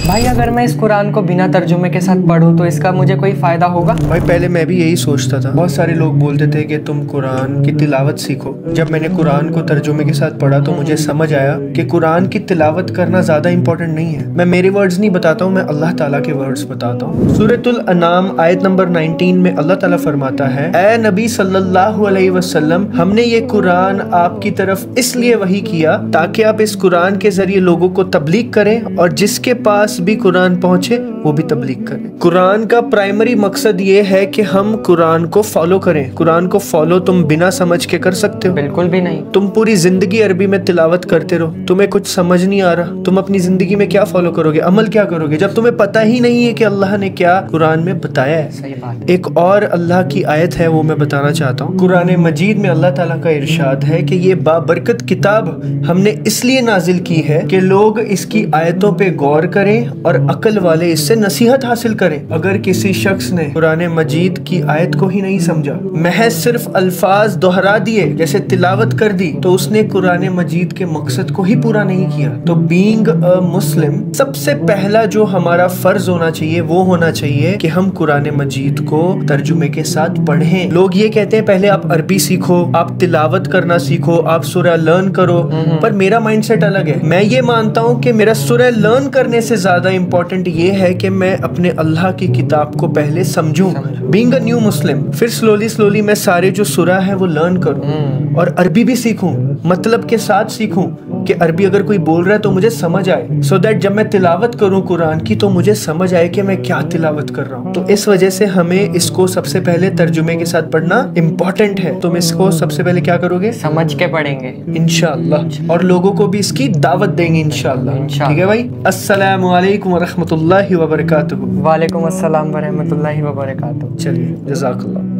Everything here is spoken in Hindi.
भाई अगर मैं इस कुरान को बिना तर्जुमे के साथ पढूं तो इसका मुझे कोई फायदा होगा? भाई पहले मैं भी यही सोचता था। बहुत सारे लोग बोलते थे कि तुम कुरान की तिलावत सीखो। जब मैंने कुरान को तर्जुमे के साथ पढ़ा तो मुझे समझ आया कि कुरान की तिलावत करना ज्यादा इंपॉर्टेंट नहीं है। मैं मेरे वर्ड्स नहीं बताता हूँ, मैं अल्लाह ताला के वर्ड्स बताता हूँ। सूरतुल अनाम आयत नंबर 19 में अल्लाह ताला फरमाता है, ए नबी सल्लल्लाहु अलैहि वसल्लम, हमने ये कुरान आपकी तरफ इसलिए वही किया ताकि आप इस कुरान के जरिए लोगों को तबलीग करें और जिसके पास भी कुरान पहुंचे वो भी तबलीग करें। कुरान का प्राइमरी मकसद ये है कि हम कुरान को फॉलो करें। कुरान को फॉलो तुम बिना समझ के कर सकते हो? बिल्कुल भी नहीं। तुम पूरी जिंदगी अरबी में तिलावत करते रहो, तुम्हें कुछ समझ नहीं आ रहा, तुम अपनी जिंदगी में क्या फॉलो करोगे, अमल क्या करोगे, जब तुम्हें पता ही नहीं है कि अल्लाह ने क्या कुरान में बताया है। सही बात। एक और अल्लाह की आयत है, वो मैं बताना चाहता हूँ। कुरान मजीद में अल्लाह ताला का इरशाद है कि ये बाबरकत किताब हमने इसलिए नाजिल की है कि लोग इसकी आयतों पे गौर करें और अक्ल वाले इससे नसीहत हासिल करें। अगर किसी शख्स ने कुरान मजीद की आयत को ही नहीं समझा, महज सिर्फ अल्फाज दोहरा दिए, जैसे तिलावत कर दी, तो उसने कुरान मजीद के मकसद को ही पूरा नहीं किया। तो बीइंग अ मुस्लिम, सबसे पहला जो हमारा फर्ज होना चाहिए वो होना चाहिए कि हम कुरान मजीद को तर्जुमे के साथ पढ़ें। लोग ये कहते हैं पहले आप अरबी सीखो, आप तिलावत करना सीखो, आप सूरह लर्न करो, पर मेरा माइंडसेट अलग है। मैं ये मानता हूँ कि मेरा सूरह लर्न करने से ज्यादा इंपॉर्टेंट ये है कि मैं अपने अल्लाह की किताब को पहले समझूं, बीइंग अ न्यू मुस्लिम। फिर स्लोली मैं सारे जो सूरह है वो लर्न करूं और अरबी भी सीखूं, मतलब के साथ सीखूं कि अरबी अगर कोई बोल रहा है तो मुझे समझ आए, सो दैट जब मैं तिलावत करूं कुरान की तो मुझे समझ आए कि मैं क्या तिलावत कर रहा हूं। तो इस वजह से हमें इसको सबसे पहले तर्जुमे के साथ पढ़ना इम्पोर्टेंट है। तुम इसको सबसे पहले क्या करोगे? समझ के पढ़ेंगे इंशाअल्लाह, और लोगों को भी इसकी दावत देंगे इंशाअल्लाह। ठीक है भाई, अस्सलामु अलैकुम वरहमतुल्लाहि वबरकातुहू। वालेकुम अस्सलाम वरहमतुल्लाहि वबरकातुहू। चलिए, जज़ाकल्लाह।